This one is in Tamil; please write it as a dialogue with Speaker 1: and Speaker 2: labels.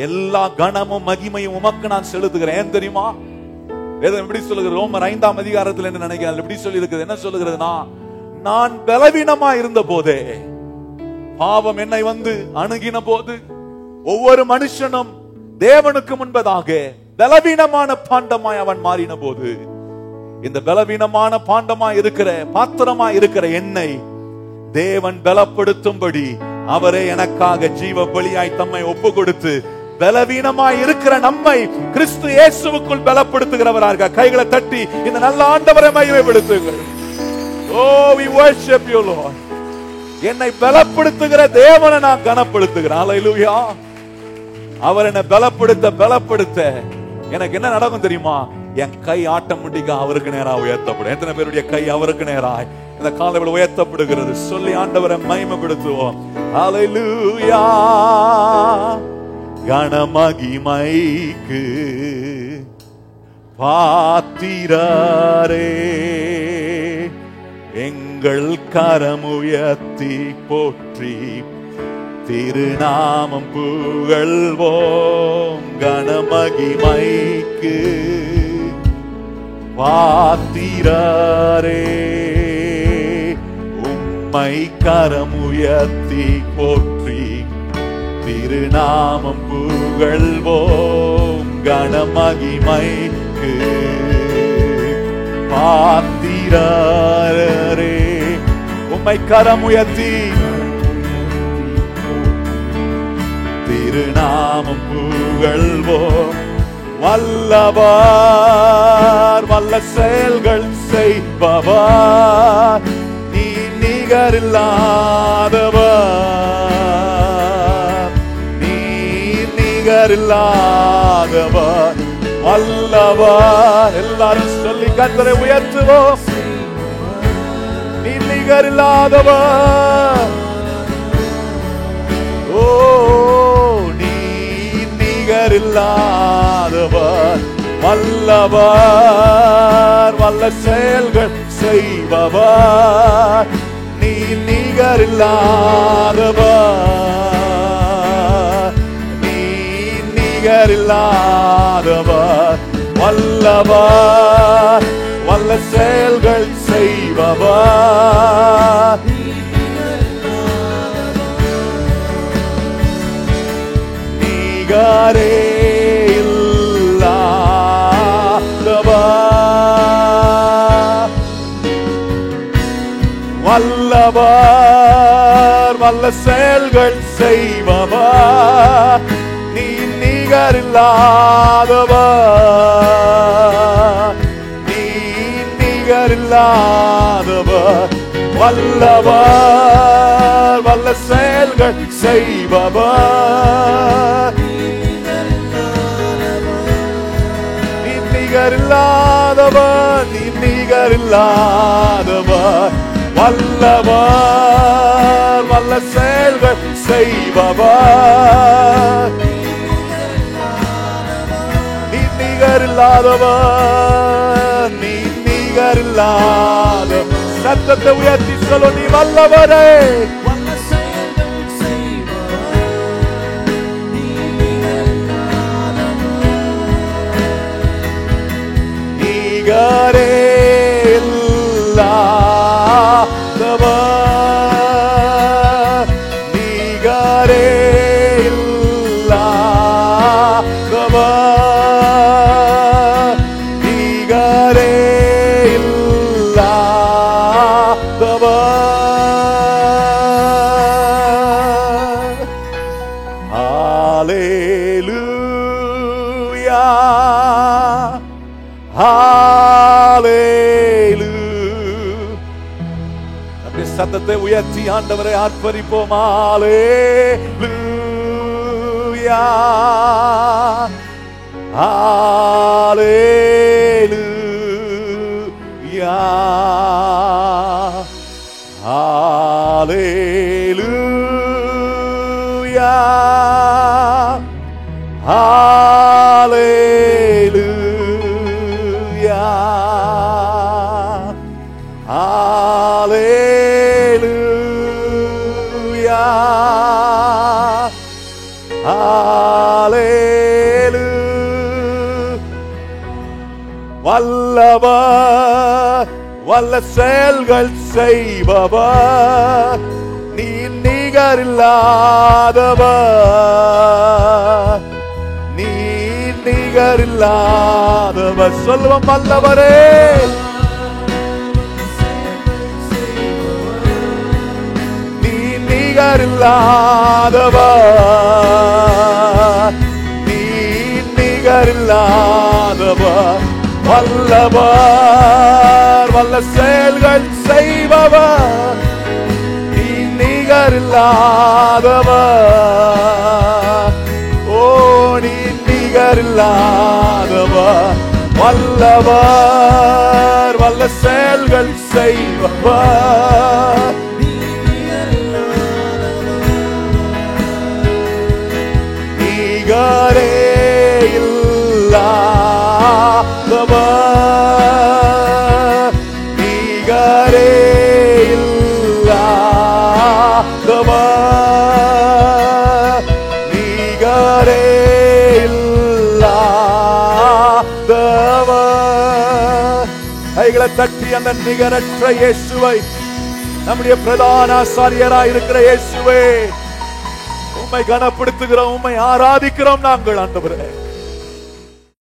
Speaker 1: எல்லா கனமும் மகிமையும் உமக்கு நான் செலுத்துகிறேன். ஏன் தெரியுமா? வேதம் எப்படி சொல்லுகிறது? ரோமர் 5ஆம் அதிகாரத்தில் என்ன நினைக்கிறேன் எப்படி சொல்லி இருக்குது? என்ன சொல்லுகிறதுனா, நான் பலவீனமா இருந்த போதே, பாவம் என்னை வந்து அணுகின போது, ஒவ்வொரு மனுஷனும் தேவனுக்கு முன்பதாக பலவீனமான பாண்டமாய் அவன் மாறின போது, இந்த பலவீனமான பாண்டமாய் இருக்கிற பாத்திரமாய் இருக்கிற என்னை தேவன் பலப்படுத்தும்படி அவரே எனக்காக ஜீவ பலியாய் தம்மை ஒப்பு கொடுத்து பலவீனமாய் இருக்கிற நம்மை கிறிஸ்து இயேசுவுக்குள் பலப்படுத்துகிறவராக கைகளை தட்டி இந்த நல்ல ஆண்டவரை மகிமைப்படுத்துங்கள். Oh, we worship you, Lord. என்னை பலப்படுத்துகிற தேவனை நான் கனப்படுத்துகிறேன். ஹல்லேலூயா. அவர் என்னை பலப்படுத்த எனக்கு என்ன நடக்கும் தெரியுமா? என் கை ஆட்டோமேட்டிக்கா அவருக்கு நேராக உயர்த்தப்படும். எத்தனை பேருடைய கை அவருக்கு நேராய் இந்த காலையில் உயர்த்தப்படுகிறது சொல்லி ஆண்டவரை மகிமைப்படுத்துவோம். ஹல்லேலூயா. கனமகிமைக்கு பாத்திரரே, எங்கள் கரமுயர்த்தி போற்றி திருநாமம் புகழ்வோம். கனமகிமைக்கு பாத்திரரே, உம்மை கரமுயர்த்தி போற்றி திருநாமம் புகழ்வோம். கனமகிமைக்கு பாத்திரரே, உம்மை கரமுயர்த்தி திருநாமம் புகழ்வோம். வல்லவர், வல்ல செயல்கள் செய்பவர், நீ நிகரில்லாதவர், நீ நிகரில்லாதவர். வல்லவர், எல்லாரும் சொல்லி கர்த்தரை உயர்த்துவோம். நீ நிகரில்லாதவர், ஓ நீ நிகரில்லாதவர். வல்லவர், வல்ல செயல்கள் செய்பவர், நீ நிகரில்லாதவர், நீ நிகரில்லாதவர். வல்லவர், வல்ல செயல்கள் செய்பவர், நிகரே இல்லாதவர். வல்லவர், வல்ல செயல்கள் செய்பவர், நீ நிகரில்லாதவர், நீ நிகரில்லாதவர். வல்லவர், வல்ல செயல்கள் செய்பவர், நீ நிகரில்லாதவர், நீ நிகரில்லாதவர். வல்லவர், வல்ல செயல்கள் செய்பவர், நீ நிகரில்லாதவர், நீ நிகரில்லாதவர். சத்தத்தை உயர்த்தி சொல்லு, நீ வல்லவரே. நிகரே இல்லாதவர், நிகரே இல்லாதவர், நிகரே இல்லாதவர். ஹல்லேலூயா, ஹல்லேலூயா. சத்தத்தை உயர்த்தி ஆண்டவரை ஆர்ப்பரிப்போம். ஹல்லேலூயா, ஹல்லேலூயா, ஹல்லேலூயா, ஹல்லேலூயா, ஹல்லேலூயா, ஹல்லேலூயா. வல்லவர் வல்ல செயல்கள் செய்பவர் நீ நிகரில்லாதவர் நீ நிகரில்லாதவர் சொல்லுவோம் வல்லவரே நீ நிகரில்லாதவர் நீ நிகரில்லாதவர் வல்லவர் வல்ல செயல்கள் செய்பவர் நீ நிகரில்லாதவர் ஓ நீ நிகரில்லாதவர் வல்லவர் வல்ல செயல்கள் செய்பவர் நிகரே இல்லாதவர் நிகரே இல்லாதவர் நிகரே இல்லாதவர் கைகளை தட்டி அந்த நிகரற்ற இயேசுவை நம்முடைய பிரதான ஆசாரியராய் இருக்கிற இயேசுவே உம்மை கனப்படுத்துகிறோம் உம்மை ஆராதிக்கிறோம் நாங்கள் ஆண்டவரே